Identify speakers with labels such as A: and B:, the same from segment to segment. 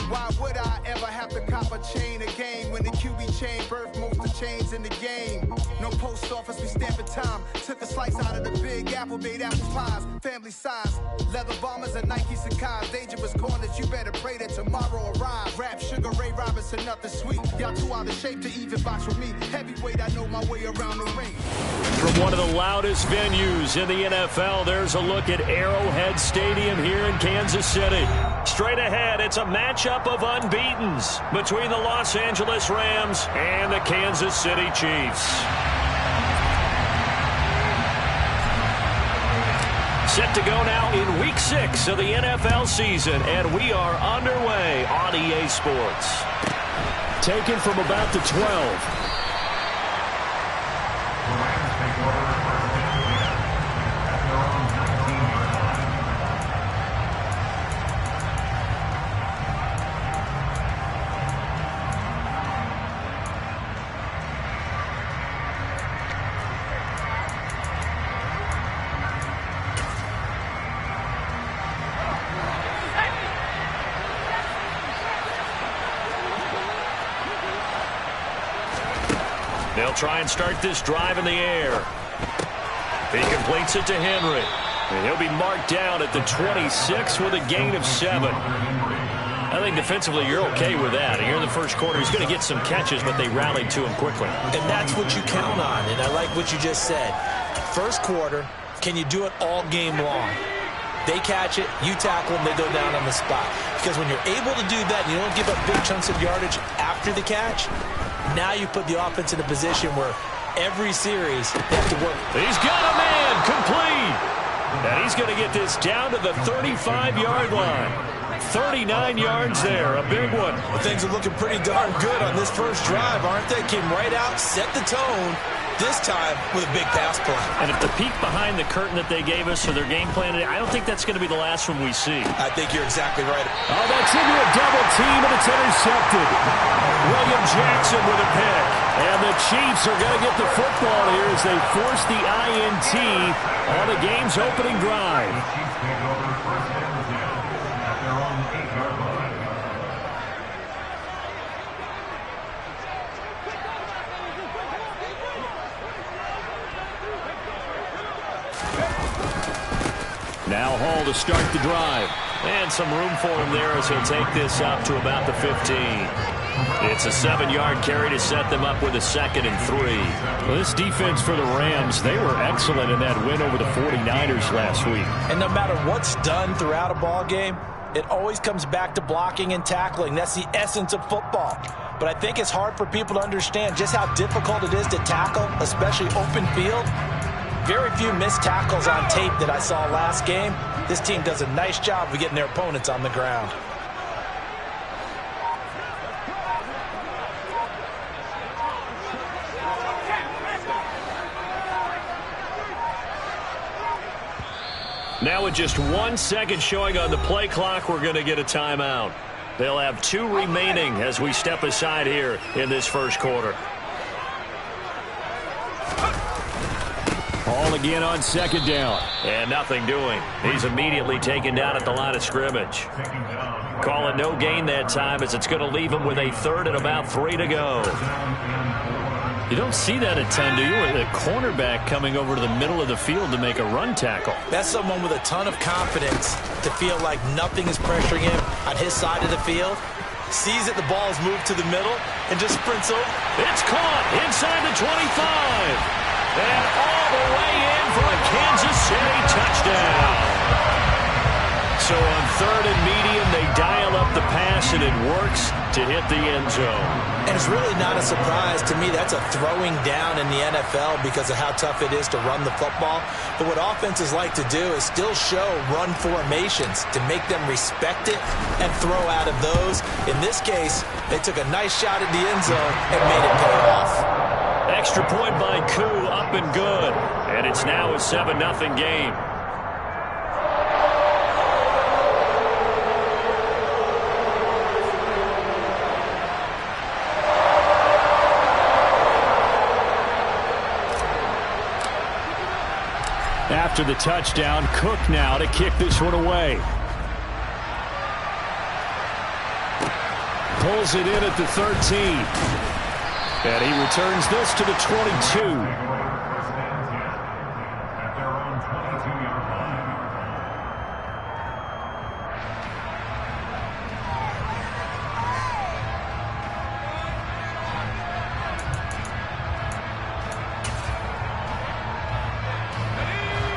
A: Why would I ever have to cop a chain a game when the QB chain birthed most of chains in the game? No post office, we stamping time. Took a slice out of the big apple, made apple pies, family size. Leather bombers and Nike Sacai's. Dangerous corners, you better pray that tomorrow arrives. Rap, Sugar Ray Robinson, nothing sweet. Y'all too out of shape to even box with me. Heavyweight, I know my way around the ring.
B: From one of the loudest venues in the NFL, there's a look at Arrowhead Stadium here in Kansas City. Straight ahead, it's a matchup of unbeatens between the Los Angeles Rams and the Kansas City Chiefs. Set to go now in Week 6 of the NFL season, and we are underway on EA Sports. Taken from about the 12. They'll try and start this drive in the air. He completes it to Henry. And he'll be marked down at the 26 with a gain of 7. I think defensively you're okay with that. Here in the first quarter, he's going to get some catches, but they rallied to him quickly.
C: And that's what you count on, and I like what you just said. First quarter, can you do it all game long? They catch it, you tackle them, they go down on the spot. Because when you're able to do that, and you don't give up big chunks of yardage after the catch, now you put the offense in a position where every series they have to work.
B: He's got a man complete. And he's going to get this down to the 35-yard line. 39 yards there, a big one.
C: Well, things are looking pretty darn good on this first drive, aren't they? Came right out, set the tone, this time with a big pass play.
B: And if the peek behind the curtain that they gave us for their game plan today, I don't think that's going to be the last one we see.
C: I think you're exactly right.
B: Oh, that's into a double team, and it's intercepted. William Jackson with a pick. And the Chiefs are going to get the football here as they force the INT on the game's opening drive. Now Hall to start the drive. And some room for him there as he'll take this up to about the 15. It's a 7-yard carry to set them up with a 2nd and 3. Well, this defense for the Rams, they were excellent in that win over the 49ers last week.
C: And no matter what's done throughout a ball game, it always comes back to blocking and tackling. That's the essence of football. But I think it's hard for people to understand just how difficult it is to tackle, especially open field. Very few missed tackles on tape that I saw last game. This team does a nice job of getting their opponents on the ground.
B: Now with just 1 second showing on the play clock, we're going to get a timeout. They'll have 2 remaining as we step aside here in this first quarter. Hall again on 2nd down. And nothing doing. He's immediately taken down at the line of scrimmage. Call it no gain that time as it's going to leave him with a 3rd and about 3 to go. You don't see that a ton, do you? With a cornerback coming over to the middle of the field to make a run tackle.
C: That's someone with a ton of confidence to feel like nothing is pressuring him on his side of the field. Sees that the ball is moved to the middle and just sprints over.
B: It's caught inside the 25. And all the way in for a Kansas City touchdown. So on 3rd and medium, they dial up the pass, and it works to hit the end zone.
C: And it's really not a surprise to me. That's a throwing down in the NFL because of how tough it is to run the football. But what offenses like to do is still show run formations to make them respect it and throw out of those. In this case, they took a nice shot at the end zone and made it pay off.
B: Extra point by Koo, up and good. And it's now a 7-0 game. After the touchdown, Cook now to kick this one away. pulls it in at the 13. And he returns this to the 22.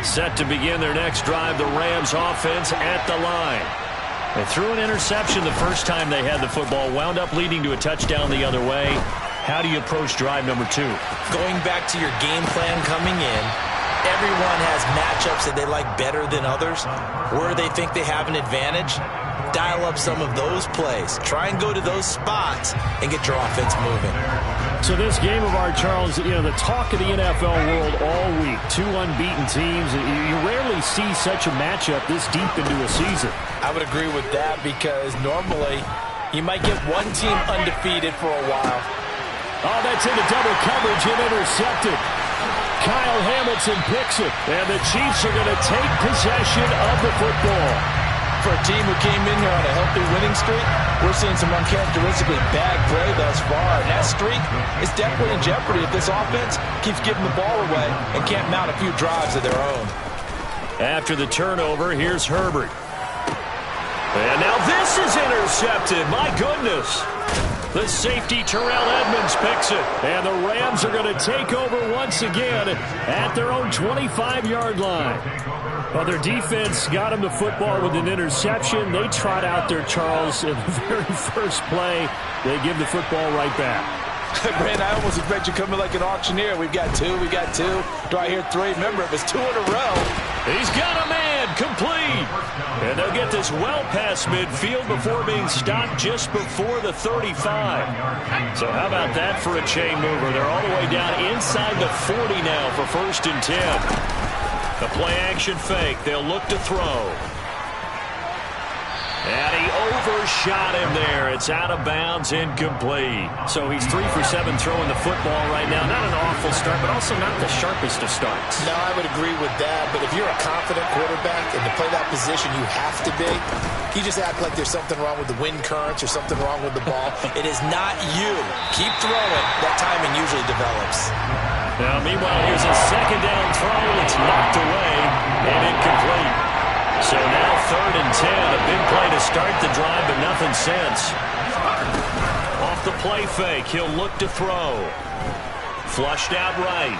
B: Set to begin their next drive, the Rams offense at the line. They threw an interception the first time they had the football, wound up leading to a touchdown the other way. How do you approach drive number 2?
C: Going back to your game plan coming in, everyone has matchups that they like better than others. Where they think they have an advantage, dial up some of those plays. Try and go to those spots and get your offense moving.
B: So this game of ours, Charles, the talk of the NFL world all week. 2 unbeaten teams. You rarely see such a matchup this deep into a season.
C: I would agree with that because normally you might get one team undefeated for a while.
B: Oh, that's into double coverage and intercepted. Kyle Hamilton picks it, and the Chiefs are going to take possession of the football.
C: For a team who came in here on a healthy winning streak, we're seeing some uncharacteristically bad play thus far. And that streak is definitely in jeopardy if this offense keeps giving the ball away and can't mount a few drives of their own.
B: After the turnover, here's Herbert. And now this is intercepted. My goodness. The safety, Terrell Edmonds, picks it. And the Rams are going to take over once again at their own 25-yard line. Well, their defense got them the football with an interception. They trot out there, Charles, in the very first play. They give the football right back.
C: Brand, I almost expect you coming like an auctioneer. We've got 2, we got 2. Do I hear 3? Remember, it was 2 in a row.
B: He's got a man, complete. And they'll get this well past midfield before being stopped just before the 35. So how about that for a chain mover? They're all the way down inside the 40 now for 1st and 10. The play-action fake. They'll look to throw. And he overshot him there. It's out of bounds, incomplete. So he's 3 for 7 throwing the football right now. Not an awful start, but also not the sharpest of starts.
C: No, I would agree with that. But if you're a confident quarterback and to play that position, you have to be. You just act like there's something wrong with the wind currents or something wrong with the ball. It is not you. Keep throwing. That timing usually develops.
B: Now, meanwhile, here's a second down throw. It's knocked away and incomplete. So now 3rd and 10. A big play to start the drive, but nothing since. Off the play fake, he'll look to throw. Flushed out right.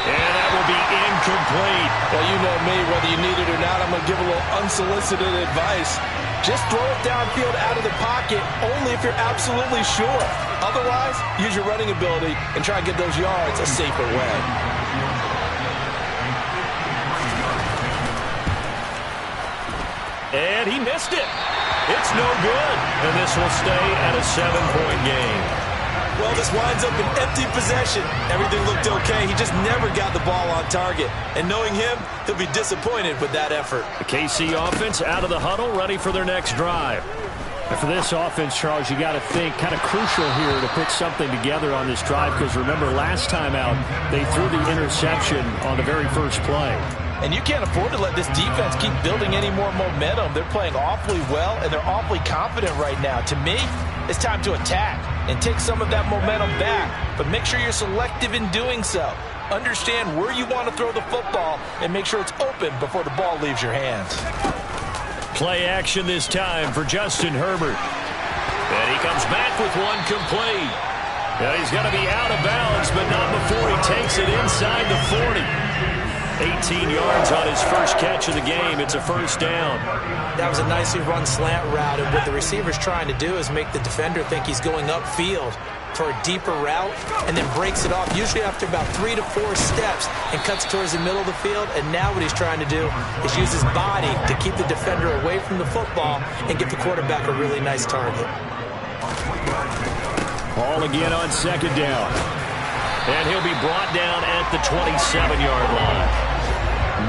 B: And that will be incomplete.
C: Well, you know me, whether you need it or not, I'm going to give a little unsolicited advice. Just throw it downfield out of the pocket only if you're absolutely sure. Otherwise, use your running ability and try and get those yards a safer way.
B: And he missed it. It's no good. And this will stay at a 7-point game.
C: Well, this winds up an empty possession. Everything looked okay. He just never got the ball on target. And knowing him, he'll be disappointed with that effort.
B: The KC offense out of the huddle, ready for their next drive. And for this offense, Charles, you got to think kind of crucial here to put something together on this drive because remember last time out they threw the interception on the very first play.
C: And you can't afford to let this defense keep building any more momentum. They're playing awfully well, and they're awfully confident right now. To me, it's time to attack and take some of that momentum back. But make sure you're selective in doing so. Understand where you want to throw the football and make sure it's open before the ball leaves your hands.
B: Play action this time for Justin Herbert. And he comes back with one complete. Now he's going to be out of bounds, but not before he takes it inside the 40. 18 yards on his first catch of the game. It's a first down.
D: That was a nicely run slant route, and what the receiver's trying to do is make the defender think he's going upfield for a deeper route and then breaks it off, usually after about 3 to 4 steps, and cuts towards the middle of the field. And now what he's trying to do is use his body to keep the defender away from the football and get the quarterback a really nice target.
B: Ball again on second down. And he'll be brought down at the 27-yard line.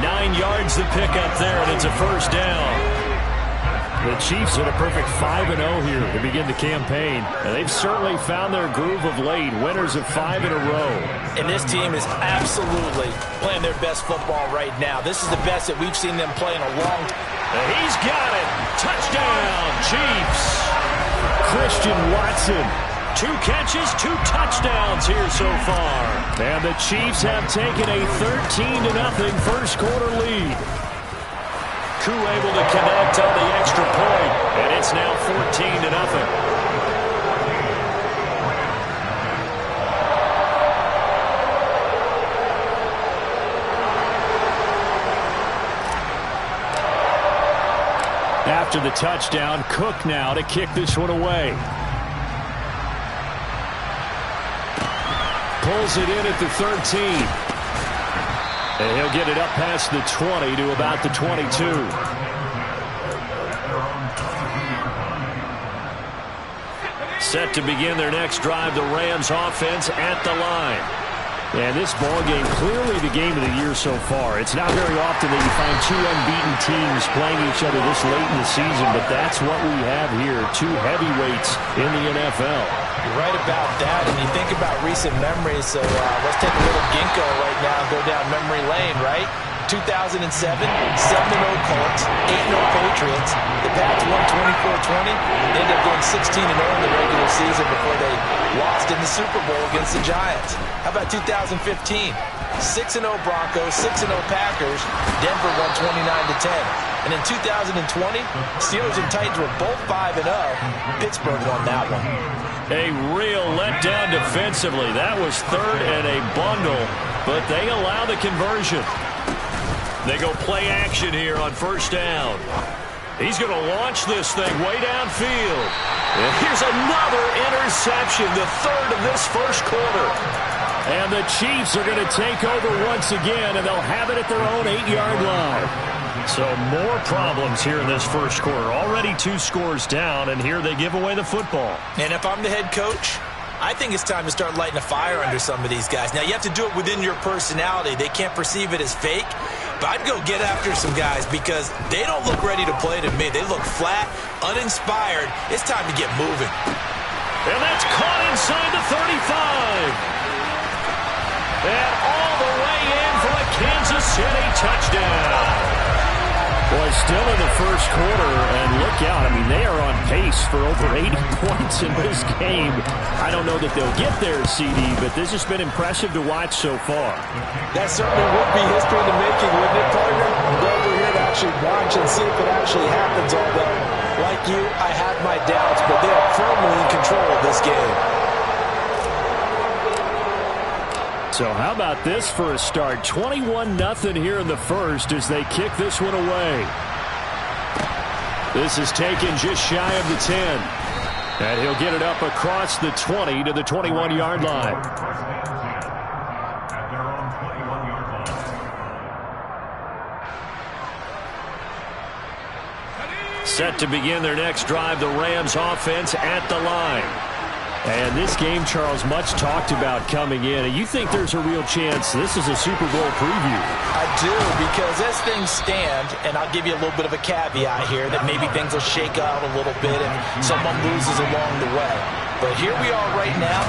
B: 9 yards to pick up there, and it's a first down. The Chiefs are a perfect 5-0 here to begin the campaign. And they've certainly found their groove of late. Winners of 5 in a row.
C: And this team is absolutely playing their best football right now. This is the best that we've seen them play in a long time.
B: And he's got it. Touchdown, Chiefs. Christian Watson. 2 catches, 2 touchdowns here so far. And the Chiefs have taken a 13-0 first quarter lead. Koo able to connect on the extra point, and it's now 14-0. After the touchdown, Cook now to kick this one away. Pulls it in at the 13. And he'll get it up past the 20 to about the 22. Set to begin their next drive, the Rams offense at the line. And this ballgame, clearly the game of the year so far. It's not very often that you find 2 unbeaten teams playing each other this late in the season, but that's what we have here, 2 heavyweights in the NFL.
D: You're right about that, and you think about recent memories, so let's take a little ginkgo right now and go down memory lane, right? 2007, 7-0 Colts, 8-0 Patriots. The Pats won 24-20. They ended up going 16-0 in the regular season before they lost in the Super Bowl against the Giants. How about 2015? 6-0 Broncos, 6-0 Packers. Denver won 29-10. And in 2020, Steelers and Titans were both 5-0. Pittsburgh won that one.
B: A real letdown defensively. That was 3rd and a bundle, but they allow the conversion. They go play action here on first down. He's going to launch this thing way downfield. And here's another interception, the 3rd of this first quarter. And the Chiefs are going to take over once again, and they'll have it at their own 8-yard line. So more problems here in this first quarter. Already 2 scores down, and here they give away the football.
D: And if I'm the head coach, I think it's time to start lighting a fire under some of these guys. Now, you have to do it within your personality. They can't perceive it as fake. But I'd go get after some guys because they don't look ready to play to me. They look flat, uninspired. It's time to get moving.
B: And that's caught inside the 35. And all the way in for a Kansas City touchdown. Boy, still in the first quarter, and look out. I mean, they are on pace for over 80 points in this game. I don't know that they'll get there, CD, but this has been impressive to watch so far.
D: That certainly would be history in the making, wouldn't it, partner? I'm glad we're here to actually watch and see if it actually happens, although, like you, I have my doubts, but they are firmly in control of this game.
B: So how about this for a start? 21-0 here in the first as they kick this one away. This is taken just shy of the 10. And he'll get it up across the 20 to the 21-yard line. Set to begin their next drive, the Rams offense at the line. And this game, Charles, much talked about coming in. And you think there's a real chance this is a Super Bowl preview?
D: I do, because as things stand, and I'll give you a little bit of a caveat here, that maybe things will shake out a little bit and someone loses along the way. But here we are right now.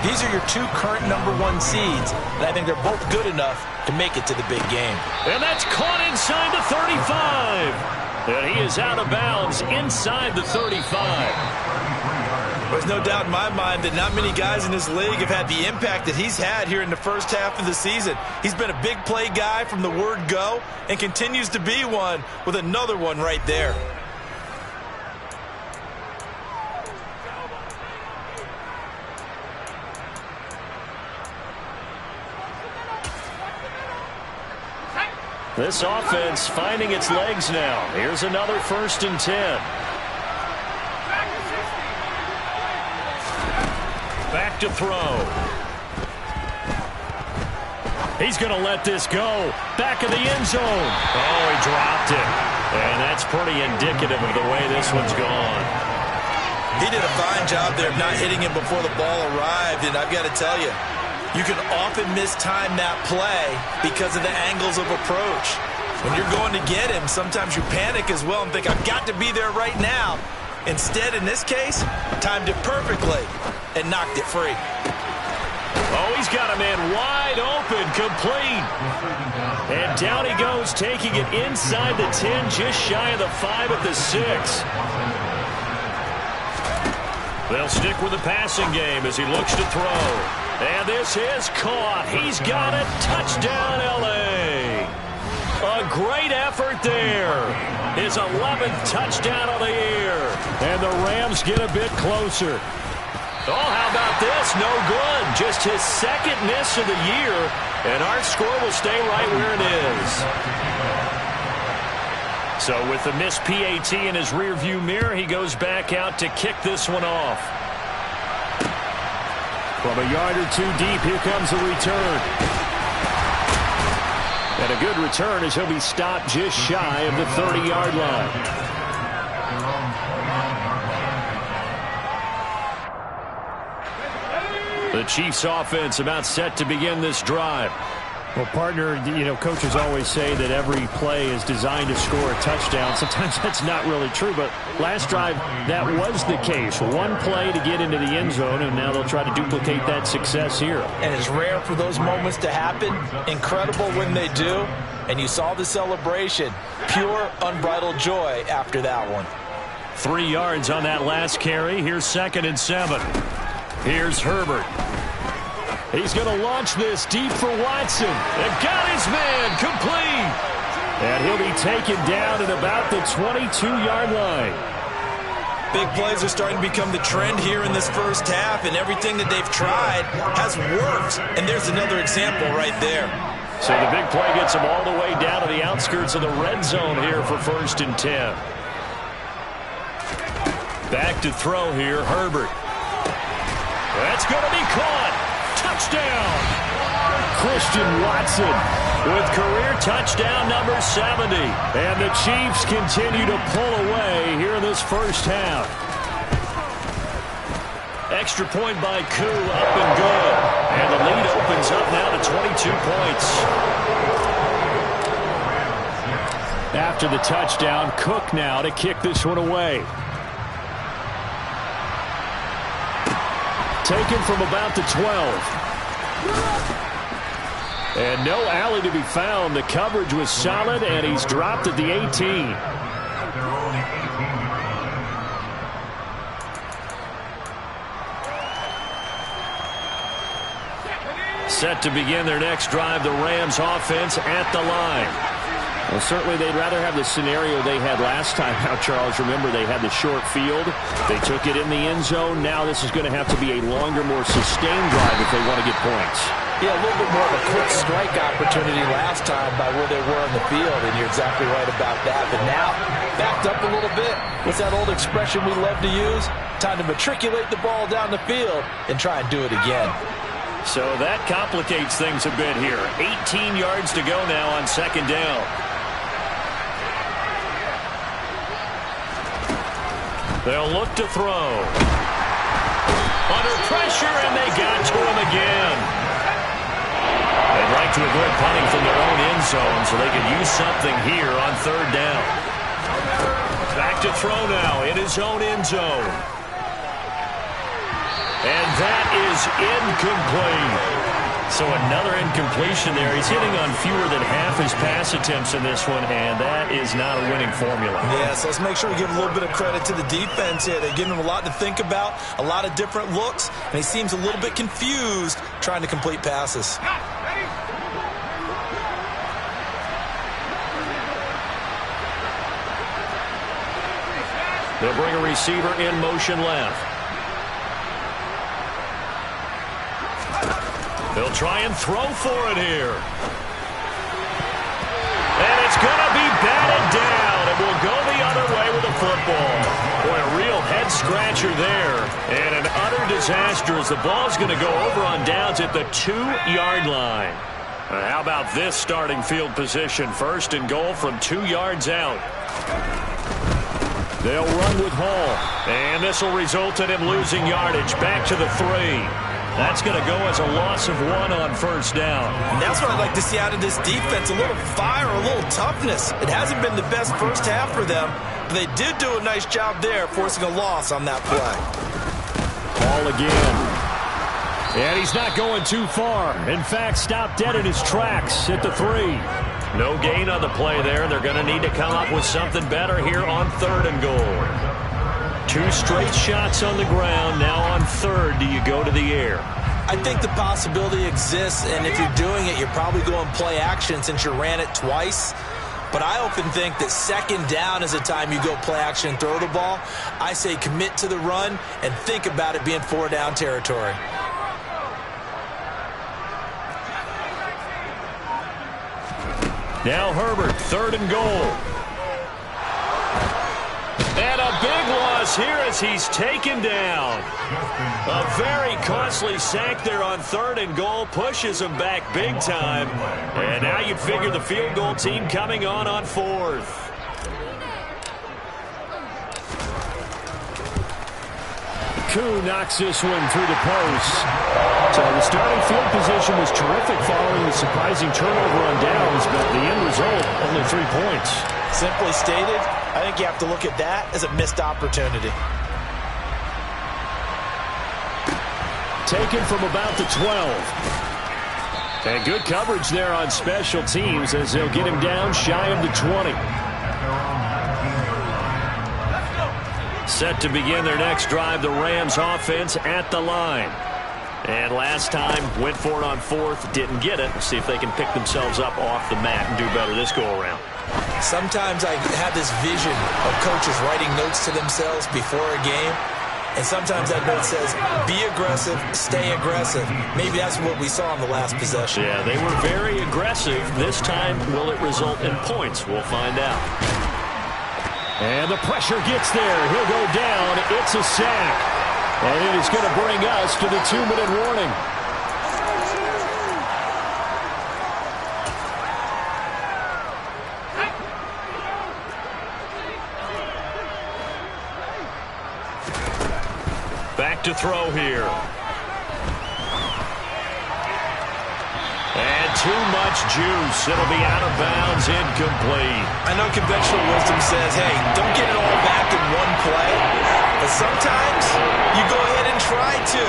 D: These are your 2 current #1 seeds, and I think they're both good enough to make it to the big game.
B: And that's caught inside the 35. And he is out of bounds inside the 35.
D: There's no doubt in my mind that not many guys in this league have had the impact that he's had here in the first half of the season. He's been a big play guy from the word go and continues to be one with another one right there.
B: This offense finding its legs now. Here's another 1st and 10. Back to throw. He's going to let this go. Back of the end zone. Oh, he dropped it. And that's pretty indicative of the way this one's gone.
D: He did a fine job there of not hitting him before the ball arrived. And I've got to tell you, you can often mistime that play because of the angles of approach. When you're going to get him, sometimes you panic as well and think, I've got to be there right now. Instead, in this case, timed it perfectly and knocked it free.
B: Oh, he's got a man wide open, complete. And down he goes, taking it inside the 10, just shy of the 5 at the 6. They'll stick with the passing game as he looks to throw. And this is caught. He's got it. Touchdown, L.A. A great effort there. His 11th touchdown of the year. And the Rams get a bit closer. Oh, how about this? No good. Just his second miss of the year. And our score will stay right where it is. So with the missed PAT in his rearview mirror, he goes back out to kick this one off. From a yard or two deep, here comes the return. And a good return as he'll be stopped just shy of the 30-yard line. The Chiefs offense about set to begin this drive.
E: Well, partner, coaches always say that every play is designed to score a touchdown. Sometimes that's not really true, but last drive, that was the case. One play to get into the end zone, and now they'll try to duplicate that success here.
D: And it's rare for those moments to happen. Incredible when they do. And you saw the celebration. Pure, unbridled joy after that one.
B: 3 yards on that last carry. Here's 2nd and 7. Here's Herbert. He's going to launch this deep for Watson. And got his man complete. And he'll be taken down at about the 22-yard line.
D: Big plays are starting to become the trend here in this first half, and everything that they've tried has worked. And there's another example right there.
B: So the big play gets him all the way down to the outskirts of the red zone here for 1st and 10. Back to throw here, Herbert. That's going to be caught. Touchdown. Christian Watson with career touchdown number 70. And the Chiefs continue to pull away here in this first half. Extra point by Koo, up and good. And the lead opens up now to 22 points. After the touchdown, Cook now to kick this one away. Taken from about the 12. And no alley to be found. The coverage was solid, and he's dropped at the 18. Set to begin their next drive, the Rams offense at the line.
E: Well, certainly they'd rather have the scenario they had last time out, Charles. Remember, they had the short field. They took it in the end zone. Now this is going to have to be a longer, more sustained drive if they want to get points.
D: Yeah, a little bit more of a quick strike opportunity last time by where they were on the field, and you're exactly right about that. But now, backed up a little bit. What's that old expression we love to use? Time to matriculate the ball down the field and try and do it again.
B: So that complicates things a bit here. 18 yards to go now on 2nd down. They'll look to throw. Under pressure, and they got to him again. They'd like to avoid punting from their own end zone so they could use something here on 3rd down. Back to throw now in his own end zone. And that is incomplete. So another incompletion there. He's hitting on fewer than half his pass attempts in this one, and that is not a winning formula.
D: Yes, let's make sure we give a little bit of credit to the defense here. They're giving him a lot to think about, a lot of different looks, and he seems a little bit confused trying to complete passes.
B: They'll bring a receiver in motion left. They'll try and throw for it here. And it's going to be batted down. It will go the other way with the football. Boy, a real head-scratcher there. And an utter disaster as the ball's going to go over on downs at the 2-yard line. How about this starting field position? 1st and goal from 2 yards out. They'll run with Hall. And this will result in him losing yardage. Back to the 3. That's going to go as a loss of 1 on 1st down.
D: And that's what I'd like to see out of this defense, a little fire, a little toughness. It hasn't been the best first half for them, but they did do a nice job there, forcing a loss on that play.
B: Ball again. And he's not going too far. In fact, stopped dead in his tracks at the 3. No gain on the play there. They're going to need to come up with something better here on 3rd and goal. 2 straight shots on the ground. Now on 3rd, do you go to the air?
D: I think the possibility exists, and if you're doing it, you're probably going play action since you ran it twice. But I often think that 2nd down is the time you go play action and throw the ball. I say commit to the run and think about it being 4-down territory.
B: Now Herbert, 3rd and goal. And a big loss here as he's taken down. A very costly sack there on 3rd and goal. Pushes him back big time. And now you'd figure the field goal team coming on 4th.
E: Koo knocks this one through the post. So the starting field position was terrific following the surprising turnover on downs, but the end result, only 3 points.
D: Simply stated, I think you have to look at that as a missed opportunity.
E: Taken from about the 12. And good coverage there on special teams as they'll get him down shy of the 20.
B: Set to begin their next drive, the Rams offense at the line. And last time, went for it on 4th, didn't get it. Let's see if they can pick themselves up off the mat and do better this go-around.
D: Sometimes I have this vision of coaches writing notes to themselves before a game, and sometimes that note says, be aggressive, stay aggressive. Maybe that's what we saw in the last possession.
B: Yeah, they were very aggressive. This time, will it result in points? We'll find out.
E: And the pressure gets there. He'll go down. It's a sack. And it is going to bring us to the 2-minute warning.
B: Back to throw here. And too much juice. It'll be out of bounds, incomplete.
D: I know conventional wisdom says, hey, don't get it all back in one play. But sometimes you go ahead and try to.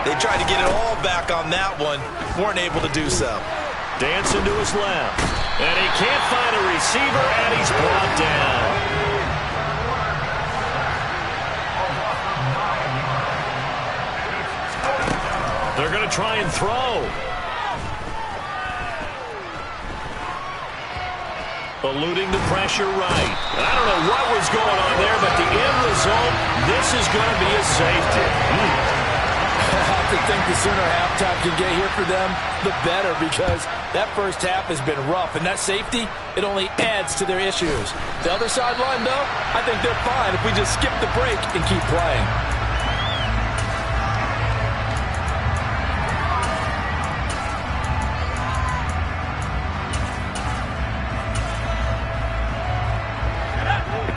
D: They tried to get it all back on that one. Weren't able to do so.
B: Dancing to his left. And he can't find a receiver, and he's brought down. They're going to try and throw. Eluding the pressure right. I don't know what was going on there, but the end result, this is going to be a safety.
F: I have to think the sooner halftime can get here for them, the better, because that first half has been rough, and that safety, it only adds to their issues. The other sideline, though, I think they're fine if we just skip the break and keep playing.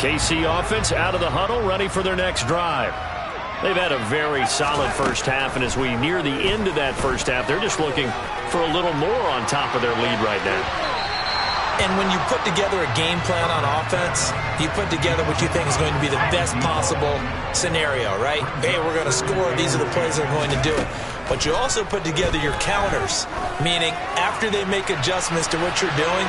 B: KC offense out of the huddle, ready for their next drive. They've had a very solid first half, and as we near the end of that first half, they're just looking for a little more on top of their lead right now.
D: And when you put together a game plan on offense, you put together what you think is going to be the best possible scenario, right? Hey, we're going to score. These are the plays that are going to do it. But you also put together your counters, meaning after they make adjustments to what you're doing,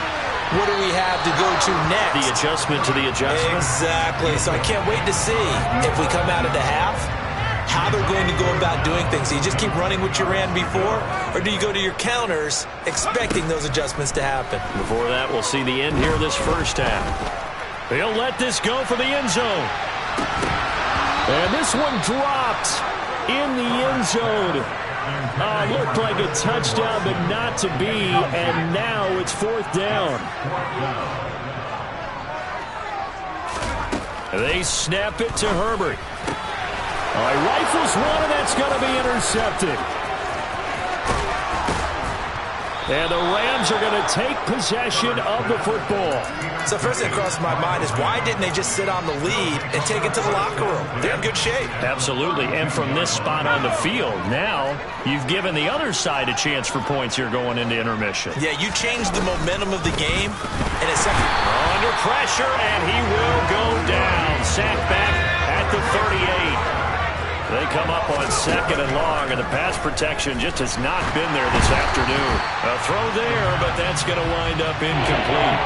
D: what do we have to go to next?
B: The adjustment to the adjustment.
D: Exactly. So I can't wait to see if we come out of the half, how they're going to go about doing things. Do you just keep running what you ran before, or do you go to your counters expecting those adjustments to happen?
B: Before that, we'll see the end here of this first half. They'll let this go for the end zone.
E: And this one dropped in the end zone. Looked like a touchdown, but not to be, and now it's 4th down. They snap it to Herbert. Rifles one, and that's going to be intercepted. And the Rams are going to take possession of the football.
D: So first thing that crossed my mind is why didn't they just sit on the lead and take it to the locker room? They're in good shape.
B: Absolutely. And from this spot on the field, now you've given the other side a chance for points here going into intermission.
D: Yeah, you changed the momentum of the game. And it's
B: under pressure, and he will go down. Sacked back at the 38. They come up on 2nd and long, and the pass protection just has not been there this afternoon. A throw there, but that's going to wind up incomplete.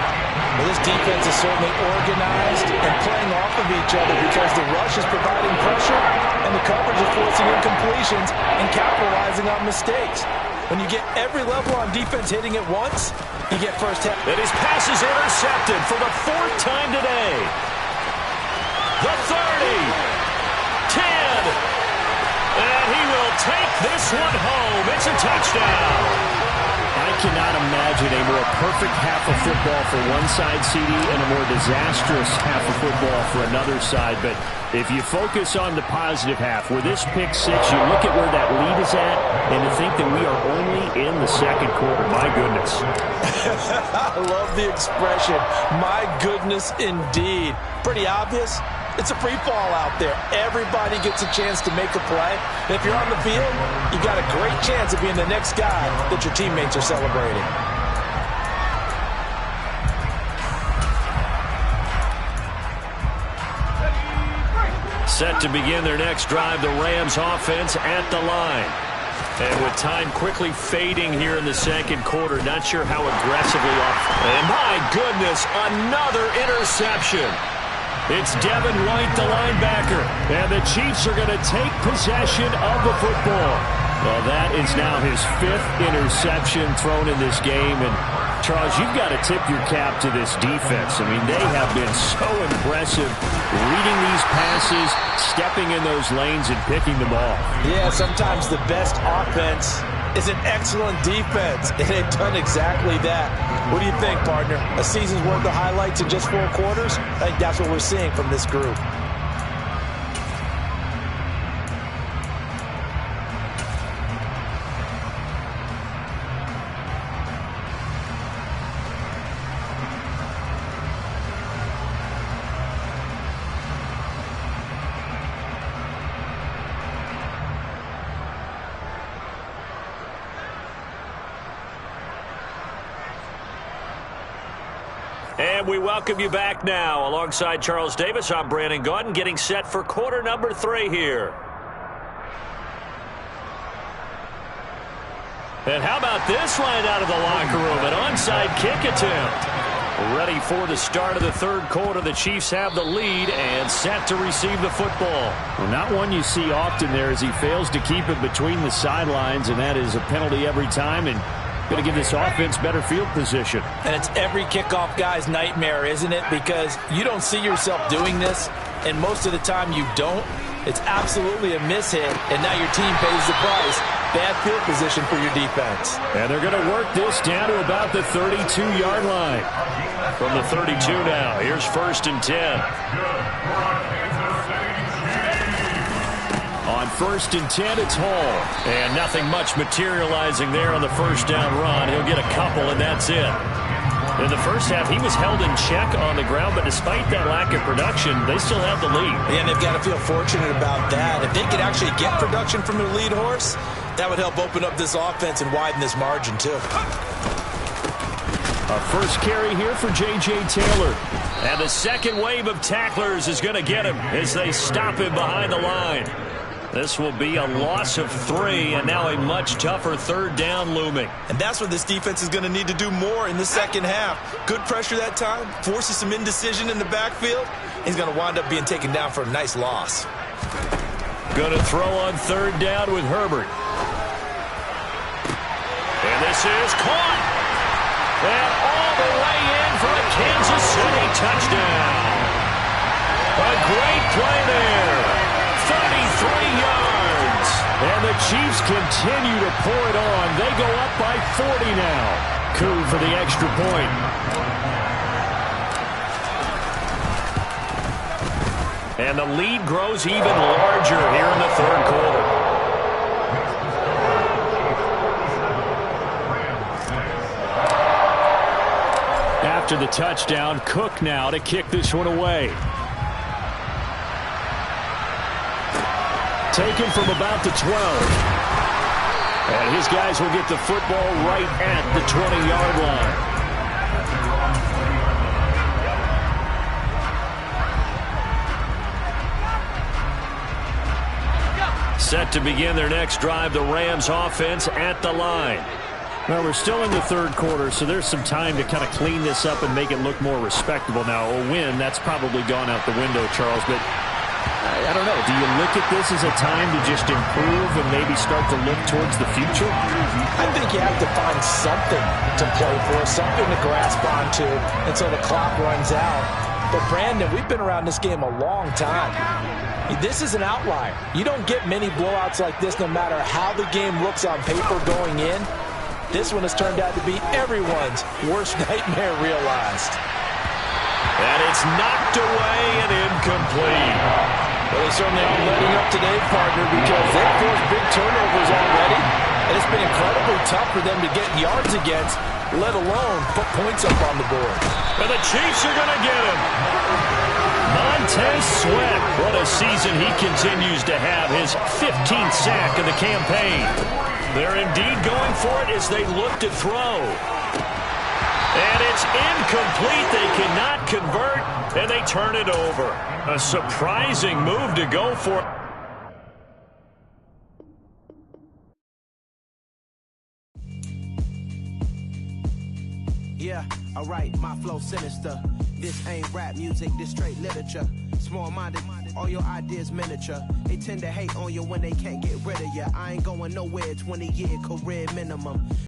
D: Well, this defense is certainly organized and playing off of each other because the rush is providing pressure and the coverage is forcing incompletions and capitalizing on mistakes. When you get every level on defense hitting at once, you get first half.
B: And his pass is intercepted for the 4th time today. The 30. 10. And he will take this one home. It's a touchdown.
E: I cannot imagine a more perfect half of football for one side, CD, and a more disastrous half of football for another side. But if you focus on the positive half, where this pick 6, you look at where that lead is at, and to think that we are only in the 2nd quarter. My goodness.
D: I love the expression. My goodness, indeed. Pretty obvious. It's a free fall out there. Everybody gets a chance to make a play. And if you're on the field, you got a great chance of being the next guy that your teammates are celebrating.
B: Set to begin their next drive, the Rams offense at the line. And with time quickly fading here in the 2nd quarter, not sure how aggressively off. And my goodness, another interception. It's Devin White, the linebacker, and the Chiefs are going to take possession of the football. Well, that is now his 5th interception thrown in this game, and Charles, you've got to tip your cap to this defense. I mean, they have been so impressive reading these passes, stepping in those lanes, and picking them off.
D: Yeah, sometimes the best offense is an excellent defense, and they've done exactly that. What do you think, partner? A season's worth of highlights in just 4 quarters? I think that's what we're seeing from this group.
B: And we welcome you back now. Alongside Charles Davis, I'm Brandon Gaudin, getting set for quarter number 3 here. And how about this line out of the locker room? An onside kick attempt. Ready for the start of the 3rd quarter. The Chiefs have the lead and set to receive the football.
E: Well, not one you see often there as he fails to keep it between the sidelines, and that is a penalty every time, and going to give this offense better field position.
D: And it's every kickoff guy's nightmare, isn't it? Because you don't see yourself doing this, and most of the time you don't. It's absolutely a mishit, and now your team pays the price. Bad field position for your defense.
E: And they're going to work this down to about the 32-yard line.
B: From the 32 now, here's 1st and 10. On 1st and 10, it's Hall. And nothing much materializing there on the 1st down run. He'll get a couple, and that's it. In the first half, he was held in check on the ground, but despite that lack of production, they still have the lead.
D: And they've got to feel fortunate about that. If they could actually get production from their lead horse, that would help open up this offense and widen this margin, too.
E: A first carry here for J.J. Taylor.
B: And the second wave of tacklers is going to get him as they stop him behind the line. This will be a loss of 3, and now a much tougher 3rd down looming.
D: And that's what this defense is going to need to do more in the second half. Good pressure that time, forces some indecision in the backfield. He's going to wind up being taken down for a nice loss.
B: Going to throw on 3rd down with Herbert. And this is caught. And all the way in for a Kansas City touchdown. A great play there. 33 yards. And the Chiefs continue to pour it on. They go up by 40 now. Coup for the extra point. And the lead grows even larger here in the 3rd quarter. After the touchdown, Cook now to kick this one away. Taken from about the 12. And his guys will get the football right at the 20-yard line. Set to begin their next drive, the Rams offense at the line.
E: Well, we're still in the third quarter, so there's some time to kind of clean this up and make it look more respectable. Now, a win, that's probably gone out the window, Charles, but I don't know. Do you look at this as a time to just improve and maybe start to look towards the future?
D: I think you have to find something to play for, something to grasp onto until the clock runs out. But, Brandon, we've been around this game a long time. This is an outlier. You don't get many blowouts like this no matter how the game looks on paper going in. This one has turned out to be everyone's worst nightmare realized.
B: And it's knocked away and incomplete.
F: Well, they certainly aren't letting up today, partner, because they've forced big turnovers already. And it's been incredibly tough for them to get yards against, let alone put points up on the board.
B: And the Chiefs are going to get him. Montez Sweat. What a season he continues to have. His 15th sack of the campaign. They're indeed going for it as they look to throw. And it's incomplete. They cannot convert, and they turn it over. A surprising move to go for it.
G: Yeah, alright, my flow sinister. This ain't rap music, this straight literature. Small-minded, all your ideas miniature. They tend to hate on you when they can't get rid of you. I ain't going nowhere, 20-year career minimum.